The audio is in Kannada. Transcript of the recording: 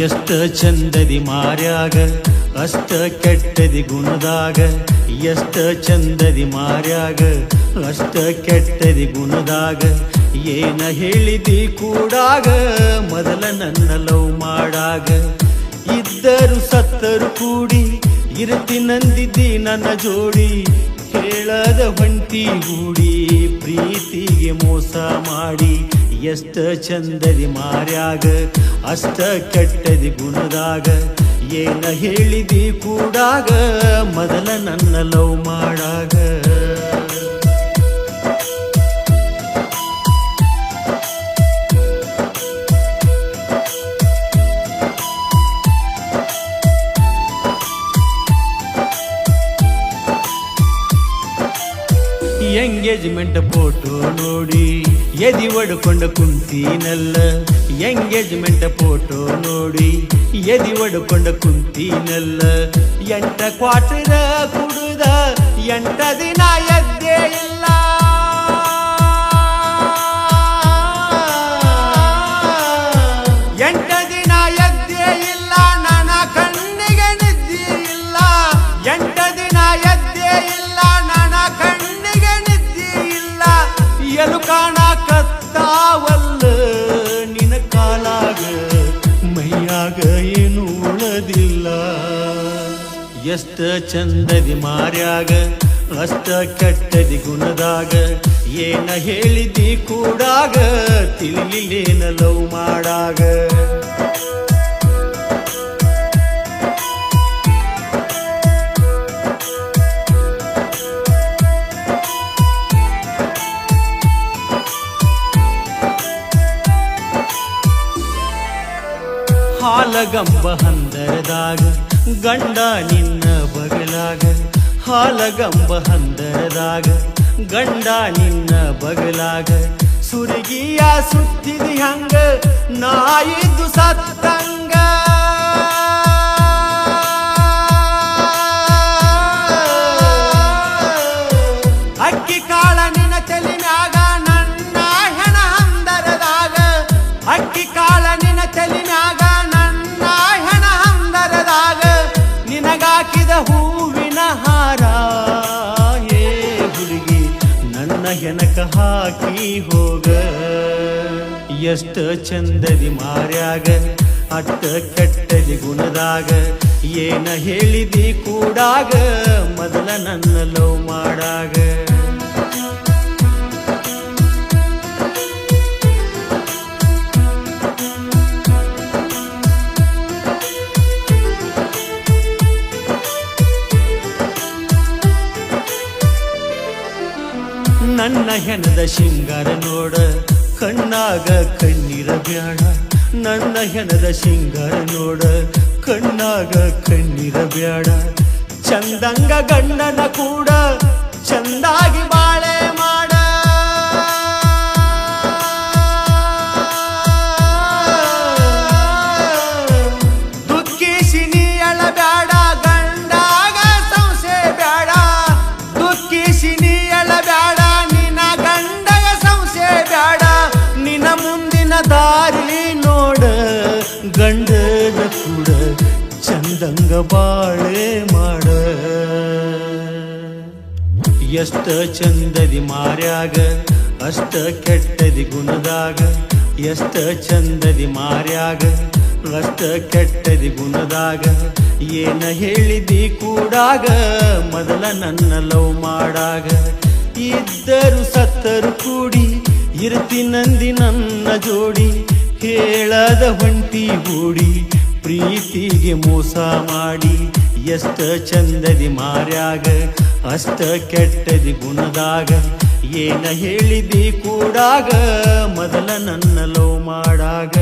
ಎಷ್ಟ ಚಂದದಿ ಮಾರ್ಯಾಗ ಅಷ್ಟ ಕೆಟ್ಟದಿ ಗುಣದಾಗ ಎಷ್ಟ ಚಂದದಿ ಮಾರ್ಯಾಗ ಅಷ್ಟ ಕೆಟ್ಟದಿ ಗುಣದಾಗ ಏನ ಹೇಳಿದಿ ಕೂಡಾಗ ಮೊದಲ ನನ್ನ ಲವ್ ಮಾಡಾಗ ಇದ್ದರು ಸತ್ತರು ಕೂಡಿ ಇರ್ತಿನಂದಿದ್ದಿ ನನ್ನ ಜೋಡಿ ಹೇಳದ ಹೊಂಟಿ ಗೂಡಿ ಪ್ರೀತಿಗೆ ಮೋಸ ಮಾಡಿ ಎಷ್ಟ ಚಂದದಿ ಮಾರ್ಯಾಗ ಅಷ್ಟ ಕೆಟ್ಟದಿ ಗುಣದಾಗ ಏನ ಹೇಳಿದಿ ಕೂಡಾಗ ಮೊದಲ ನನ್ನ ಲವ್ ಮಾಡಾಗ ಎಂಗೇಜ್ಮೆಂಟ್ ಫೋಟೋ ನೋಡಿ ಎದಿ ಒಡ್ಕೊಂಡ ಕುಂತೀನಲ್ಲ ಎಂಗೇಜ್ಮೆಂಟ್ ಫೋಟೋ ನೋಡಿ ಎದಿ ಒಡ್ಕೊಂಡ ಕುಂತೀನಲ್ಲ 8 ಕ್ವಾರ್ಟರ್ ಕುಡುದ 8 ದಿನ ಎದ್ದೇ ಇಲ್ಲ ನನ್ನ ಕಣ್ಣಿಗೆ ನಿದ್ದೆ ಇಲ್ಲ 8 ದಿನ ಎದ್ದೇ ಇಲ್ಲ ನನ್ನ ಕಣ್ಣಿಗೆ ನಿದ್ದೆ ಇಲ್ಲ ಎಲು ಕಾಣಕತ್ತಾವಲ್ಲ ನಿನ್ನ ಕಾಲಾಗ ಮೈಯಾಗ ಏನು ಉಳದಿಲ್ಲ ಎಷ್ಟ ಚಂದದಿ ಮಾರ್ಯಾಗ ಅಷ್ಟ ಕೆಟ್ಟದಿ ಗುಣದಾಗ ಏನ ಹೇಳಿದಿ ಕೂಡಾಗ ತಿಳಿಲಿಲ್ಲೇನ ಲವ್ ಮಾಡಾಗ ಹಾಲಗಂಬ ಹಂದರದಾಗ ಗಂಡ ನಿನ್ನ ಬಗಲಾಗ ಹಾಲಗಂಬ ಹಂದರದಾಗ ಗಂಡ ನಿನ್ನ ಬಗಲಾಗ ಸುರಗಿಯ ಸುತ್ತಿದಿ ಹಂಗ ನಾಯಿದ್ದು ಸತ್ತಂಗ ಅಕ್ಕಿ ಕಾಳ ನಿನ್ನ ತಲಿನಾಗ ನನ್ನ ಹೆಣ ಹಂದರದಾಗ ಅಕ್ಕಿ ಕಾಳ ನಿನ್ನ ತಲಿನಾಗ ನಿನಗಾಕಿದ ಹೂವಿನ ಹಾರ ಹೇ ಹುಡುಗಿ ನನ್ನ ಹೆನಕ ಹಾಕಿ ಹೋಗ ಎಷ್ಟ ಚಂದದಿ ಮಾರ್ಯಾಗ ಅಟ್ಟ ಕೆಟ್ಟದಿ ಗುಣದಾಗ ಏನ ಹೇಳಿದಿ ಕೂಡಾಗ ಮೊದಲ ನನ್ನ ಲವ್ ಮಾಡಾಗ ನನ್ನ ಹೆಣದ ಶೃಂಗಾರ ನೋಡ ಕಣ್ಣಾಗ ಕಣ್ಣೀರ ಬ್ಯಾಡ ನನ್ನ ಹೆಣದ ಶೃಂಗಾರ ನೋಡ ಕಣ್ಣಾಗ ಕಣ್ಣೀರ ಬ್ಯಾಡ ಚಂದಂಗ ಗಂಡನ ಕೂಡ ಚಂದಾಗಿ ಬಾಳೆ ಮಾಡ ದುಃಖಿಸಿ ನೀ ಅಳಬ್ಯಾಡ ಗಂಡಾಗ ಸಂಶಯ ಬ್ಯಾಡ ದುಃಖಿಸಿ ನೀ ಅಳಬ್ಯಾಡ ದಾರಿ ನೋಡ ಗಂಡನ ಕೂಡ ಚಂದಂಗ ಬಾಳೆ ಮಾಡ ಎಷ್ಟ ಚಂದದಿ ಮಾರ್ಯಾಗ ಅಷ್ಟ ಕೆಟ್ಟದಿ ಗುಣದಾಗ ಎಷ್ಟ ಚಂದದಿ ಮಾರ್ಯಾಗ ಅಷ್ಟ ಕೆಟ್ಟದಿ ಗುಣದಾಗ ಏನ ಹೇಳಿದಿ ಕೂಡಾಗ ಮೊದಲ ನನ್ನ ಲವ್ ಮಾಡಾಗ ಇದ್ದರು ಸತ್ತರು ಕೂಡಿ ಇರ್ತಿನಂದಿ ನನ್ನ ಜೋಡಿ ಹೇಳದ ಹೊಂಟಿ ಗೂಡಿ ಪ್ರೀತಿಗೆ ಮೋಸ ಮಾಡಿ ಎಷ್ಟ ಚಂದದಿ ಮಾರ್ಯಾಗ ಅಷ್ಟ ಕೆಟ್ಟದಿ ಗುಣದಾಗ ಏನ ಹೇಳಿದಿ ಕೂಡಾಗ ಮೊದಲ ನನ್ನ ಲವ್ ಮಾಡಾಗ